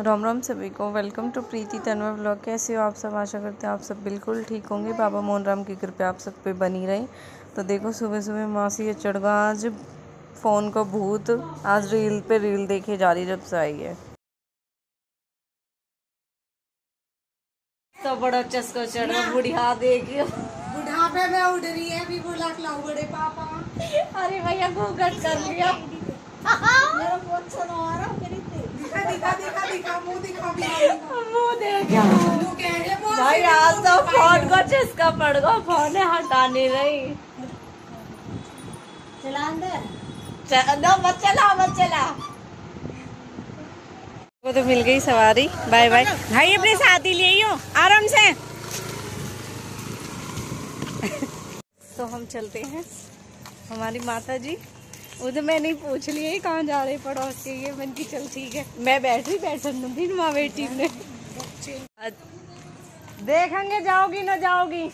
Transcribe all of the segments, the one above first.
राम राम सभी को। Welcome to Preeti Tanwar blog. कैसे हो आप सब? आशा करते हैं आप सब बिल्कुल ठीक होंगे। बाबा मोहन राम की कृपा आप सब पे बनी रही। तो देखो सुबह सुबह मासी ये चढ़गा आज फ़ोन को भूत, आज रील पे रील देखे जा रही जब से आई है। तो बड़ा चस्का चढ़ा बुढ़िया देखियो, बुढ़ापे में उड़ रही है भी बोला खिलाओ बड़े पापा। अरे भैया घूंघट कर लिया। मेरा बहुत अच्छा आ रहा मेरी दिखा दिखा दिखा दिखा मुंह दिखा मुंह देख भाई, आज तो फोन को चस्का पड़ गया, फोन हटा नहीं रही। चला अंदर मत चला। वो तो मिल गई सवारी। बाय बाय भाई, अपने साथ ही ले हो आराम से। तो हम चलते हैं। हमारी माता जी उधर मैंने पूछ लिया कहाँ जा रहे पड़ोस के, ये मन की चल ठीक है। मैं बैठी माँ बेटी ने देखेंगे जाओगी ना जाओगी।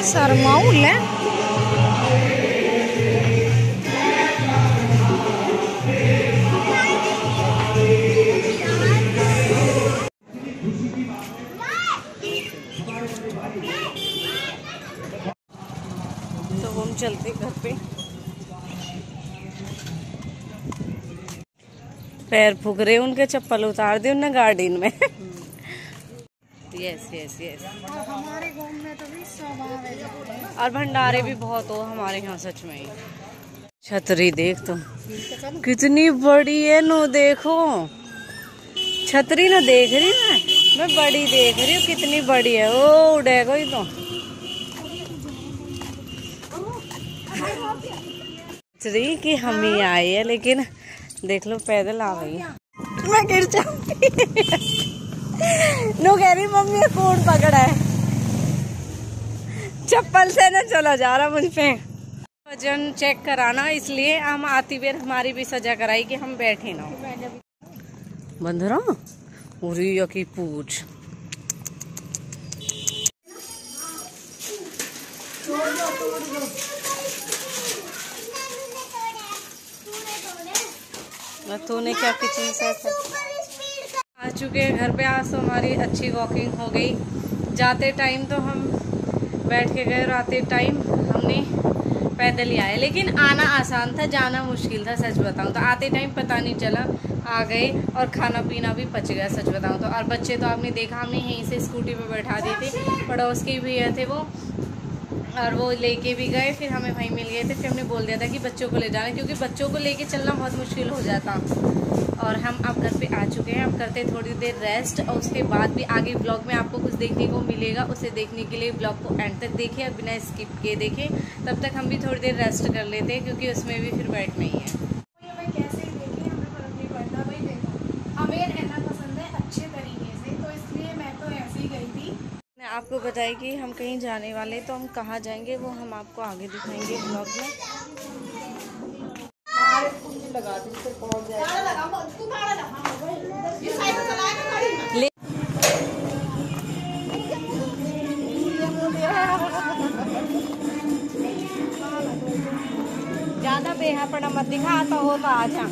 शर्माऊ ले तो हम चलते घर पे। पैर फूक रहे, उनके चप्पल उतार दे उन्हें गार्डन में। Yes yes yes. हमारे गांव में तो भी स्वभाव है और भंडारे भी बहुत हो हमारे यहाँ सच में ही। छतरी देख तुम कितनी बड़ी है, नो देखो छतरी ना देख रही मैं बड़ी देख रही हूँ कितनी बड़ी है। ओ उड़ेगा ही तो छतरी की हम ही आई है, लेकिन देख लो पैदल आ गई। मैं गिर जाऊंगी। नो कह रही मम्मी कौन पकड़ा है, चप्पल से ना चला जा रहा मुझ पे। वजन चेक कराना, इसलिए हम आती बेर हमारी भी सजा कराई कि हम बैठे ना। बंधरा उरी की पूछ तूने क्या किचन से चुके हैं घर पे। आज तो हमारी अच्छी वॉकिंग हो गई। जाते टाइम तो हम बैठ के गए और आते टाइम हमने पैदल ही आए, लेकिन आना आसान था, जाना मुश्किल था सच बताऊं तो। आते टाइम पता नहीं चला, आ गए और खाना पीना भी पच गया सच बताऊं तो। और बच्चे तो आपने देखा, हमने यहीं से स्कूटी पे बैठा दिए थे, पड़ोस के भैया थे वो, और वो लेके भी गए। फिर हमें वहीं मिल गए थे। फिर हमने बोल दिया था कि बच्चों को ले जाना, क्योंकि बच्चों को लेके चलना बहुत मुश्किल हो जाता। और हम अब घर पे आ चुके हैं। अब करते थोड़ी देर रेस्ट, और उसके बाद भी आगे ब्लॉग में आपको कुछ देखने को मिलेगा। उसे देखने के लिए ब्लॉग को एंड तक देखें और बिना स्किप किए देखें। तब तक हम भी थोड़ी देर रेस्ट कर लेते हैं, क्योंकि उसमें भी फिर बैठ नहीं है। कैसे ही देखें हमें फर्क नहीं पड़ता भाई। देखो हमें रहना पसंद है अच्छे तरीके से, तो इसलिए मैं तो ऐसे ही गई थी। आपको बताइए कि हम कहीं जाने वाले, तो हम कहाँ जाएंगे वो हम आपको आगे दिखाएंगे ब्लॉग में। लगा दी तो पहुंच जाएगा। ये साइकिल चलाएगा गाड़ी में। ज्यादा बेहापड़ा मत दिखा, तो हो तो आ जा।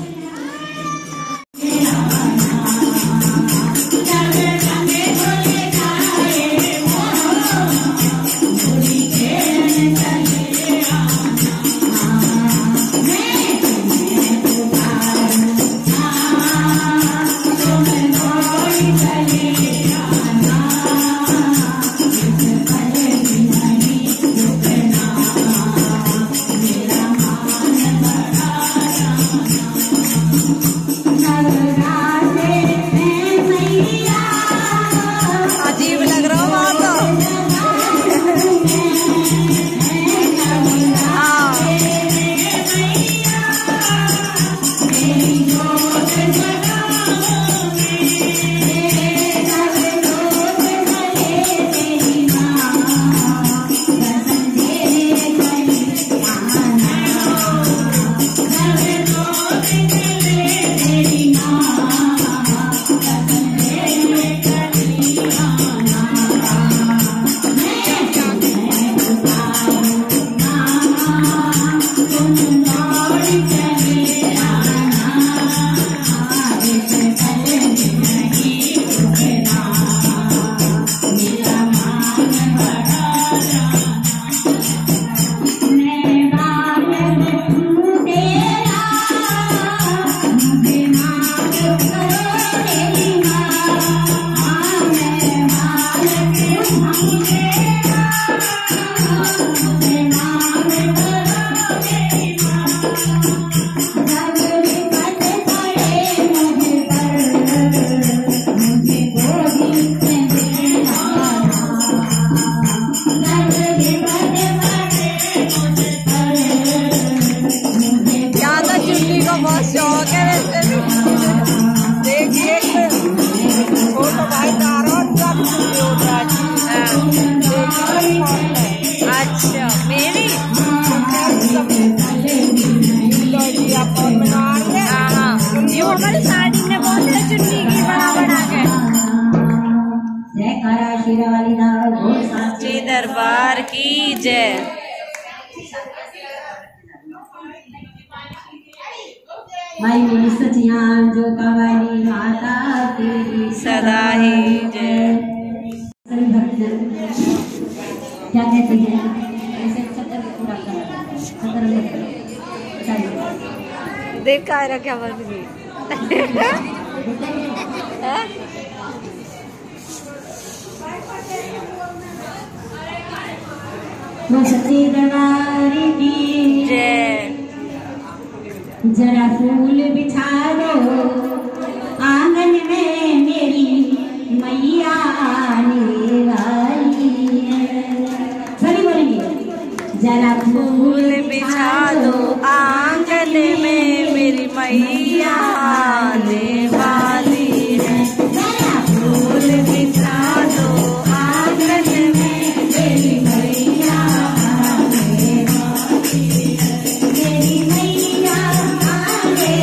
अच्छा मेरी ये हमारी साड़ी में बहुत है चुन्नी की बड़ा बड़ा के। जी दरबार की जय। माई सचियान जो कवाली माता तेरी सदा ही जय। सभी भक्तजन क्या कहते हैं, ऐसे चक्कर पूरा देख कायरा क्या बन गई। सच्ची दरबार की जय। जरा फूल बिछा दो आंगन में, मेरी मैया आने वाली है। सभी बोलेंगे जरा फूल बिछा दो आंगन में, मेरी मैया आने वाली है। जरा फूल बिछा दो आंगन में, मेरी मैया आने वाली है। मेरी मैया आने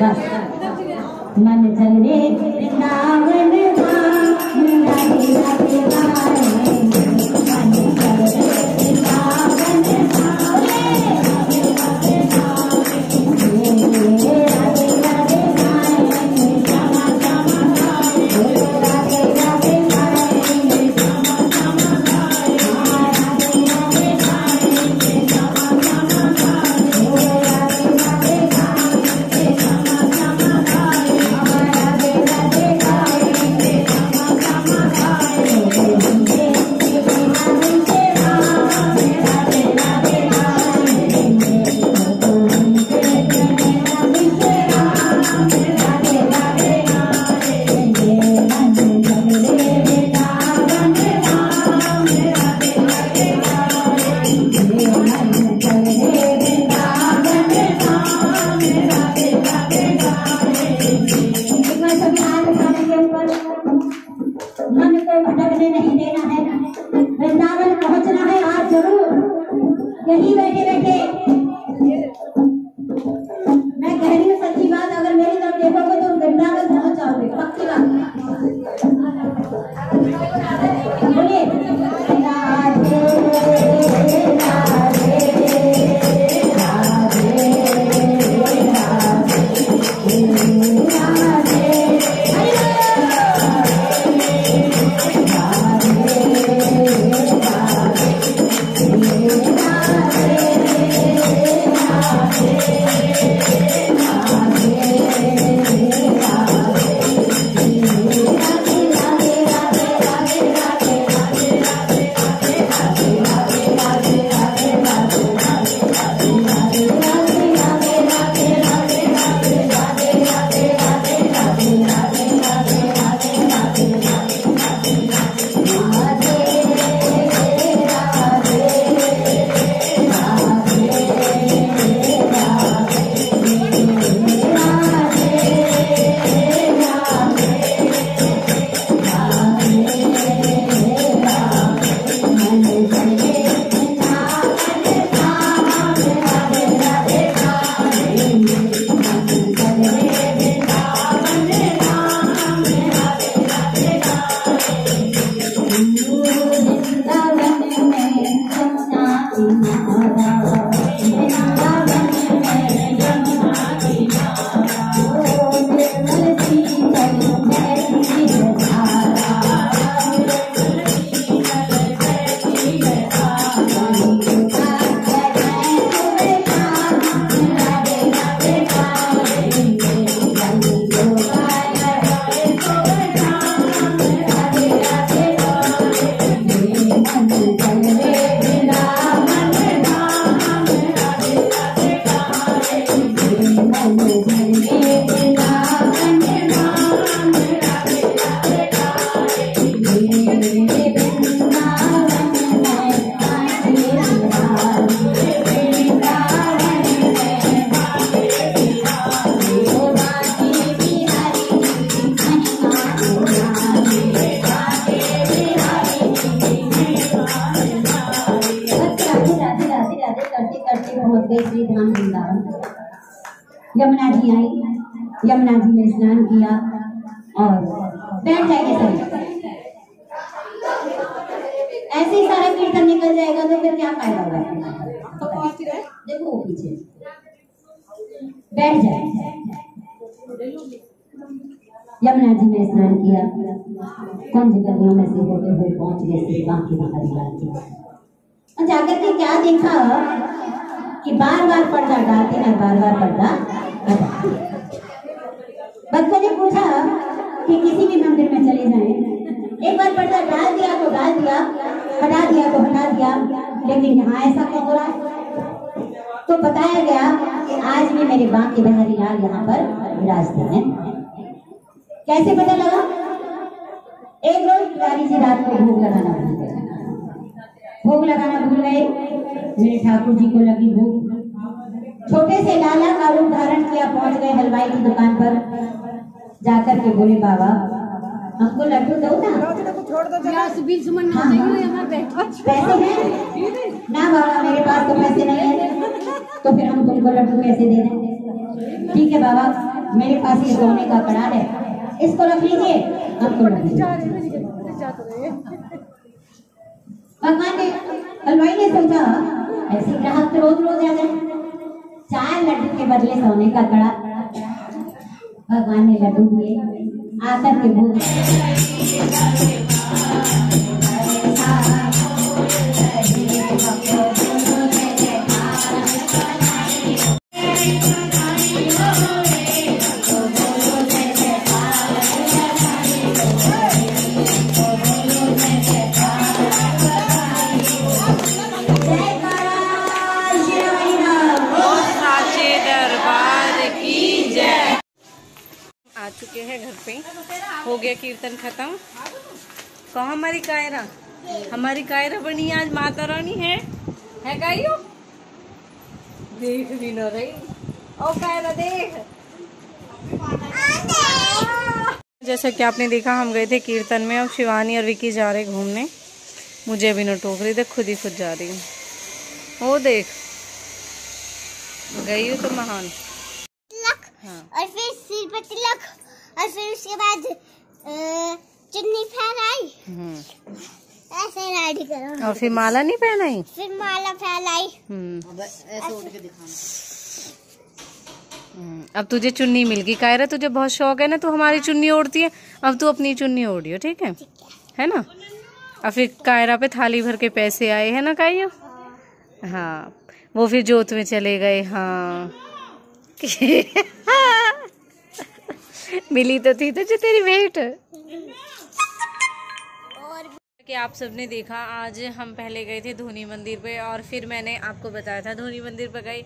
बस मन चल रे वृंदावन धाम राधे राधे गाएंगे मन चल रे वृंदावन धाम राधे राधे गाएंगे राधे राधे गाएंगे श्यामा श्यामा गाएंगे राधे राधे गाएंगे श्यामा श्यामा गाएंगे राधे राधे गाएंगे श्यामा श्यामा गाएंगे राधे राधे गाएंगे श्यामा श्यामा गाएंगे राधे राधे गाएंगे श्यामा श्यामा गाएंगे राधे राधे मन को भटकने नहीं देना है, वृंदावन पहुंचना है आज जरूर। यही बैठे बैठे मैं कह रही हूँ सच्ची बात, अगर मेरी तरफ देखोगे तो वृंदावन पहुंच जाओगे, पक्की बात। बोलिए राधे राधे यमुना जी आई, यमुना जी में स्नान किया और बैठ जाएंगे सभी। ऐसे ही सारा कीर्तन निकल जाएगा तो फिर क्या फायदा होगा। देखो वो पीछे बैठ जाए। यमुना जी में स्नान किया, कुंज गलियों में से होते हुए पहुंच गए श्री बांके बिहारी लाल जी। जाकर के क्या देखा कि बार बार पर्दा डालते हैं, बार बार पर्दा हटाते हैं। बच्चों ने पूछा कि किसी भी मंदिर में चले जाएं, एक बार पर्दा डाल दिया तो डाल दिया, हटा दिया तो हटा दिया, लेकिन यहाँ ऐसा क्यों हो रहा है? तो बताया गया कि आज भी मेरे बांके बिहारी लाल यहाँ पर विराजते हैं। कैसे पता लगा? एक रोज बिहारी जी रात को भोग लगाना भूल गए। भोग लगाना भूल गए, मेरे ठाकुर जी को लगी भूख। छोटे से लाला का रूप धारण किया, पहुंच गए हलवाई की दुकान पर। जाकर के बोले बाबा हमको लड्डू दो ना। पैसे हैं ना बाबा? मेरे पास तो पैसे नहीं है। तो फिर हम तुमको लड्डू कैसे दे दें? ठीक है बाबा मेरे पास ये सोने का कड़ा है, इसको रख लीजिए, आपको रख लीजिए। भगवान ने, हलवाई ने समझा ऐसे ग्राहक तो रोज रोज आ जाए, 4 लड्डू के बदले सोने का कड़ा। भगवान ने लड्डू दिए, आकर के भूख आ चुके हैं घर पे, हो गया कीर्तन खत्म। कहाँ हमारी कायरा, हमारी कायरा बनी आज माता रानी है गाइयो, देख भी न रही। ओ कायरा देख, जैसा कि आपने देखा हम गए थे कीर्तन में, अब शिवानी और विकी जा रहे घूमने। मुझे भी न टोक रही, देख खुद ही खुद जा रही हूँ। ओ देख गई हो तो महान। हाँ। और फिर सिर पर तिलक, और फिर उसके बाद चुन्नी फैलाई, ऐसे रेडी करो। और फिर माला नहीं पहनाई, फिर माला फैलाई। ऐसे उठ के दिखाना। अब तुझे चुन्नी मिल गई कायरा, तुझे बहुत शौक है ना, तू हमारी चुन्नी ओढ़ती है, अब तू अपनी चुन्नी ओढ़ियो, ठीक है ना। और फिर कायरा पे थाली भर के पैसे आए हैं ना काइयो। हाँ, वो फिर जोत में चले गए। हाँ मिली तो थी तुझे तेरी भेंट। कि आप सबने देखा, आज हम पहले गए थे धोनी मंदिर पे, और फिर मैंने आपको बताया था धोनी मंदिर पे गए।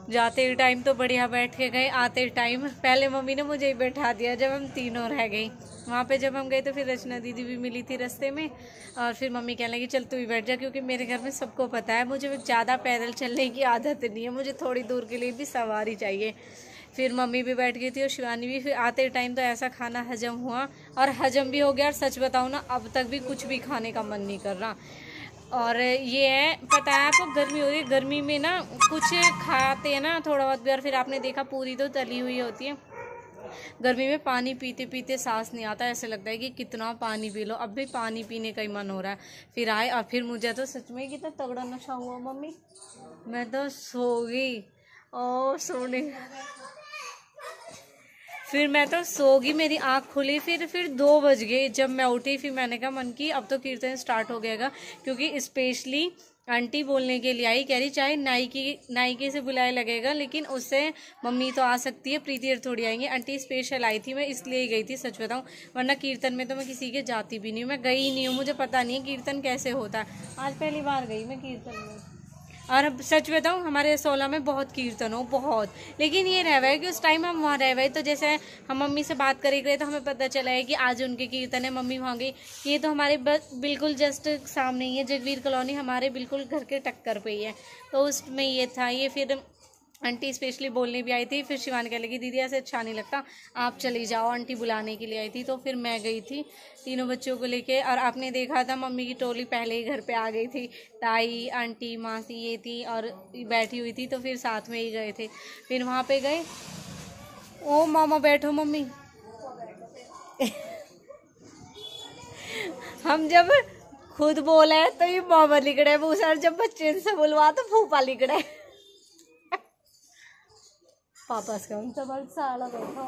जाते टाइम तो बढ़िया बैठ के गए, आते टाइम पहले मम्मी ने मुझे ही बैठा दिया जब हम तीनों रह गई। वहाँ पे जब हम गए तो फिर रचना दीदी भी मिली थी रास्ते में, और फिर मम्मी कहने लगी चल तू ही बैठ जा, क्योंकि मेरे घर में सबको पता है मुझे ज़्यादा पैदल चलने की आदत नहीं है, मुझे थोड़ी दूर के लिए भी सवारी चाहिए। फिर मम्मी भी बैठ गई थी और शिवानी भी। फिर आते टाइम तो ऐसा खाना हजम हुआ, और हजम भी हो गया, और सच बताऊँ ना अब तक भी कुछ भी खाने का मन नहीं कर रहा। और ये है, पता है आपको गर्मी हो रही है, गर्मी में ना कुछ खाते हैं ना थोड़ा बहुत भी, और फिर आपने देखा पूरी तो तली हुई होती है, गर्मी में पानी पीते पीते सांस नहीं आता, ऐसे लगता है कि कितना पानी पी लो। अब भी पानी पीने का ही मन हो रहा है। फिर आए, और फिर मुझे तो सच में कितना तगड़ा नशा हुआ मम्मी, मैं तो सो गई। ओ सोने, फिर मैं तो सो गई, मेरी आँख खुली, फिर 2 बज गए जब मैं उठी। फिर मैंने कहा मन की अब तो कीर्तन स्टार्ट हो गएगा, क्योंकि स्पेशली आंटी बोलने के लिए आई, कह रही चाहे नायकी से बुलाए लगेगा, लेकिन उससे मम्मी तो आ सकती है, प्रीति और थोड़ी आएंगे। आंटी स्पेशल आई थी, मैं इसलिए ही गई थी सच बताऊं, वरना कीर्तन में तो मैं किसी के जाती भी नहीं हूँ, मैं गई ही नहीं हूँ, मुझे पता नहीं है कीर्तन कैसे होता है। आज पहली बार गई मैं कीर्तन में। और सच बताऊँ हमारे 16 में बहुत कीर्तन हो, बहुत, लेकिन ये रह है कि उस टाइम हम वहाँ रह गए, तो जैसे हम मम्मी से बात करे गए तो हमें पता चला है कि आज उनके कीर्तन है, मम्मी वहाँ गई। ये तो हमारे बिल्कुल जस्ट सामने ही है, जगवीर कॉलोनी हमारे बिल्कुल घर के टक्कर पे ही है, तो उसमें ये था। ये फिर आंटी स्पेशली बोलने भी आई थी। फिर शिवानी कह लगी दीदी ऐसे अच्छा नहीं लगता, आप चली जाओ, आंटी बुलाने के लिए आई थी। तो फिर मैं गई थी तीनों बच्चों को लेके, और आपने देखा था मम्मी की टोली पहले ही घर पे आ गई थी, ताई आंटी मासी ये थी और बैठी हुई थी, तो फिर साथ में ही गए थे। फिर वहाँ पे गए, ओ मामा बैठो मम्मी हम जब खुद बोले तो ये मामा लिखड़े वो सर, जब बच्चे से बुलवा तो फूफा लिखड़े पापा से उनका बड़ा साला बैठा।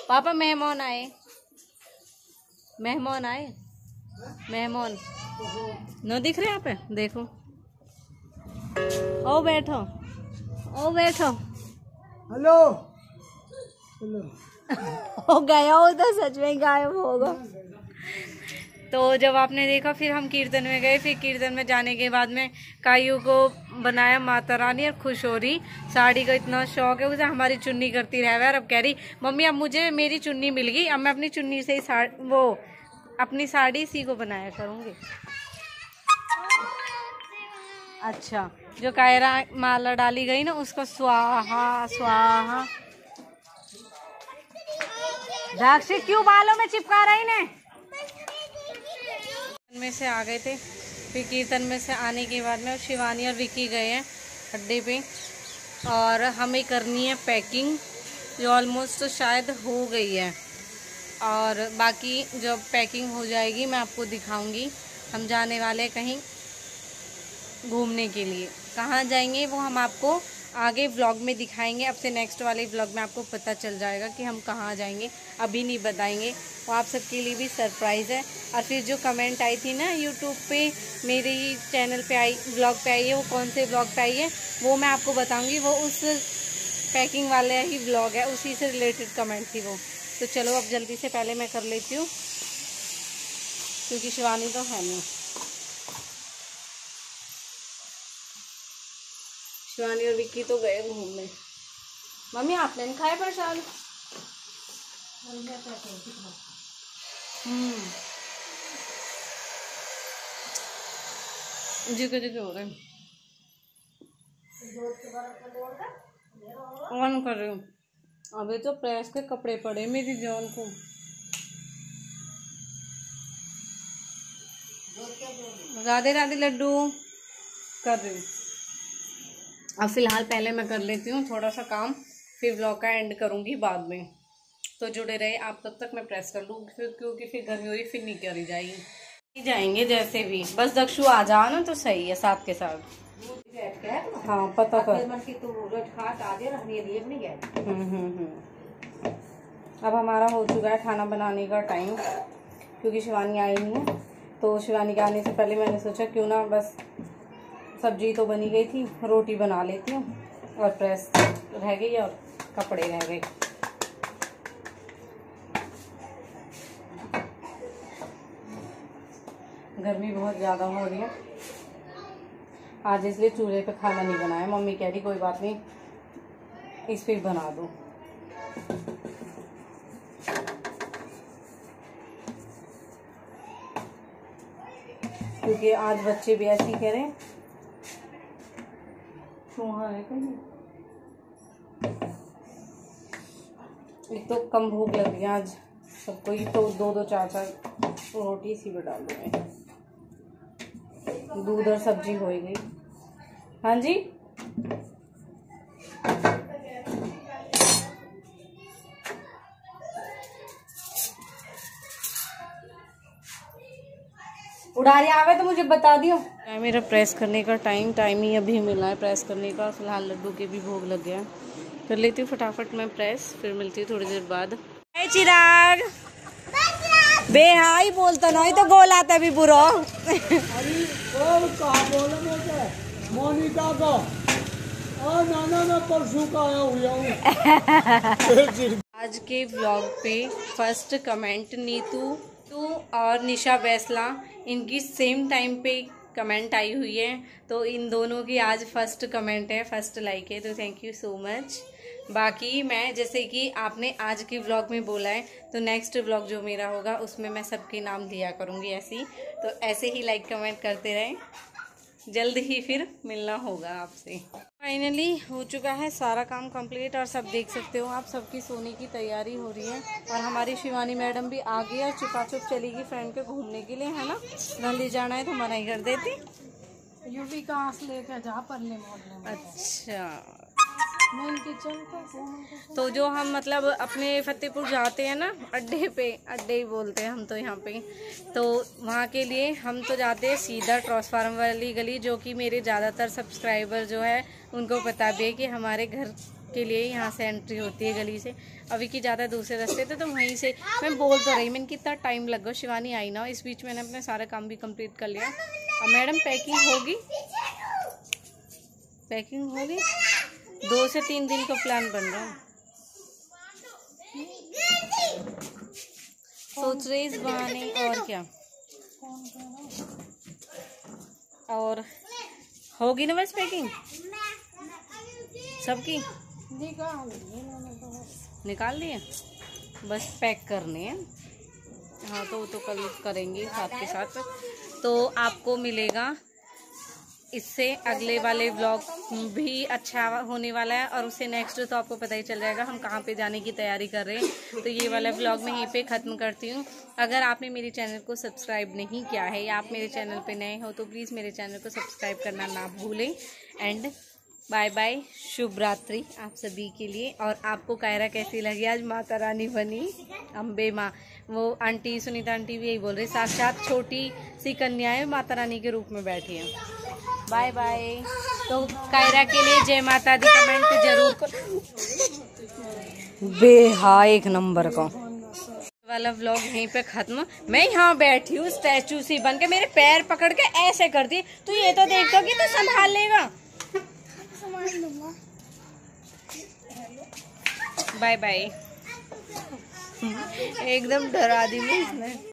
पापा मेहमान आए, मेहमान आए, मेहमान न दिख रहे यहाँ पे, देखो ओ बैठो, ओ बैठो, हेलो हेलो हो गया हो तो सच में गायब होगा। तो जब आपने देखा फिर हम कीर्तन में गए। फिर कीर्तन में जाने के बाद में कायू को बनाया माता रानी, और खुश हो रही, साड़ी का इतना शौक है उसे, हमारी चुन्नी करती रह। और अब कह रही मम्मी अब मुझे मेरी चुन्नी मिल गई, अब मैं अपनी चुन्नी से ही वो अपनी साड़ी इसी को बनाया करूँगी। अच्छा, जो कायरा माला डाली गई ना उसको स्वाहा स्वाहा। दाक्षी क्यों बालों में चिपका रही ने? में से आ गए थे। फिर कीर्तन में से आने के बाद में शिवानी और विकी गए हैं अड्डे पे, और हमें करनी है पैकिंग, जो ऑलमोस्ट शायद हो गई है। और बाकी जब पैकिंग हो जाएगी मैं आपको दिखाऊंगी। हम जाने वाले हैं कहीं घूमने के लिए। कहाँ जाएंगे वो हम आपको आगे व्लॉग में दिखाएंगे। अब से नेक्स्ट वाले व्लॉग में आपको पता चल जाएगा कि हम कहाँ जाएंगे, अभी नहीं बताएंगे। वो आप सबके लिए भी सरप्राइज़ है। और फिर जो कमेंट आई थी ना यूट्यूब पे, मेरे ही चैनल पे आई, व्लॉग पे आई है, वो कौन से व्लॉग पे आई है वो मैं आपको बताऊँगी। वो उस पैकिंग वाला ही व्लॉग है, उसी से रिलेटेड कमेंट थी वो। तो चलो अब जल्दी से पहले मैं कर लेती हूँ, क्योंकि शिवानी तो है नहीं। शिवानी और विक्की तो गए घूमने। मम्मी आपने नहीं खाया प्रसाद? जी हो रहे ऑन कर रही हूँ। अभी तो प्रेस के कपड़े पड़े मेरी जान को। राधे राधे लड्डू कर रही हूँ। अब फिलहाल पहले मैं कर लेती हूँ थोड़ा सा काम, फिर व्लॉग का एंड करूँगी बाद में। तो जुड़े रहे आप, तब तक मैं प्रेस कर लूँ, क्योंकि फिर गर्मी हो रही फिर नहीं करी जाएगी। जाएंगे जैसे भी, बस दक्षु आ जाओ ना तो सही है साथ के साथ। हाँ पता कर। अब हमारा हो चुका है खाना बनाने का टाइम, क्योंकि शिवानी आई नहीं है। तो शिवानी के आने से पहले मैंने सोचा क्यों ना, बस सब्जी तो बनी गई थी, रोटी बना लेती हूँ, और प्रेस रह गई और कपड़े रह गए। गर्मी बहुत ज़्यादा हो रही है आज, इसलिए चूल्हे पे खाना नहीं बनाया। मम्मी कह रही कोई बात नहीं, इस पे बना दो। क्योंकि आज बच्चे भी ऐसे ही कह रहे हैं, चूहा है कहीं। एक तो कम भूख लग रही है आज सबको ही, तो दो चार रोटी इसी पे डाल दूंगे। दूध और सब्जी हो गई। हाँ जी उड़ारी आवे तो मुझे बता दियो। मेरा प्रेस करने का टाइम ही अभी मिला है प्रेस करने का। फिलहाल लड्डू के भी भोग लग गया। कर लेती हूँ फटाफट मैं प्रेस, फिर मिलती हूँ थोड़ी देर बाद। चिराग बेहाई बोलता नहीं तो गोल आता भी बुरा। मोनिका का नाना मैं परसों का आया हुआ। आज के व्लॉग पे फर्स्ट कमेंट नीतू और निशा बैसला, इनकी सेम टाइम पे कमेंट आई हुई है। तो इन दोनों की आज फर्स्ट कमेंट है, फर्स्ट लाइक है, तो थैंक यू सो मच। बाकी मैं जैसे कि आपने आज के व्लॉग में बोला है, तो नेक्स्ट व्लॉग जो मेरा होगा उसमें मैं सबके नाम दिया करूँगी ऐसे ही। तो ऐसे ही लाइक कमेंट करते रहें, जल्द ही फिर मिलना होगा आपसे। फाइनली हो चुका है सारा काम कंप्लीट, और सब देख सकते हो आप, सबकी सोने की तैयारी हो रही है। और हमारी शिवानी मैडम भी आ गई और चुपाचुप चलेगी फ्रेंड के घूमने के लिए, है ना। न ले जाना है तो मना ही कर देती। यूपी कहाँ से लेकर जा परले मोहल्ले में। अच्छा, मेन किचन का तो जो हम मतलब अपने फतेहपुर जाते हैं ना अड्डे पे, अड्डे ही बोलते हैं हम तो यहाँ पे, तो वहाँ के लिए हम तो जाते हैं सीधा ट्रांसफार्मर वाली गली, जो कि मेरे ज़्यादातर सब्सक्राइबर जो है उनको पता भी है कि हमारे घर के लिए यहाँ से एंट्री होती है गली से। अभी की ज़्यादा दूसरे रास्ते थे, तो वहीं से मैं बोल तो रही, मैंने कितना टाइम लगा, शिवानी आई ना। इस बीच मैंने अपने सारा काम भी कंप्लीट कर लिया। अब मैडम पैकिंग होगी, पैकिंग होगी, 2 से 3 दिन का प्लान बन रहा है। सोच रही इस बहाने, और क्या, और होगी ना बस पैकिंग सबकी। निकाल दिए, बस पैक करने हैं। हाँ तो वो तो कल करेंगे साथ के साथ। तो आपको मिलेगा इससे अगले वाले व्लॉग भी अच्छा होने वाला है, और उससे नेक्स्ट तो आपको पता ही चल जाएगा हम कहाँ पे जाने की तैयारी कर रहे हैं। तो ये वाला व्लॉग मैं यहीं पे ख़त्म करती हूँ। अगर आपने मेरे चैनल को सब्सक्राइब नहीं किया है, या आप मेरे चैनल पे नए हो, तो प्लीज़ मेरे चैनल को सब्सक्राइब करना ना भूलें। एंड बाय बाय, शुभ रात्रि आप सभी के लिए। और आपको कायरा कैसी लगी? आज माता रानी बनी अम्बे माँ। वो आंटी सुनीता आंटी भी यही बोल रही, साक्षात छोटी सी कन्याएं माता रानी के रूप में बैठी हैं। Bye bye. तो कायरा के लिए जय माता दी कमेंट जरूर कर। बेहा एक नंबर का वाला व्लॉग यहीं पे खत्म। मैं यहाँ बैठी हूँ स्टैचू सी बन के, मेरे पैर पकड़ के ऐसे करती, तू ये तो देख दो कि तू संभाल लेगा। Bye bye. एकदम डरा दी मैं इसने।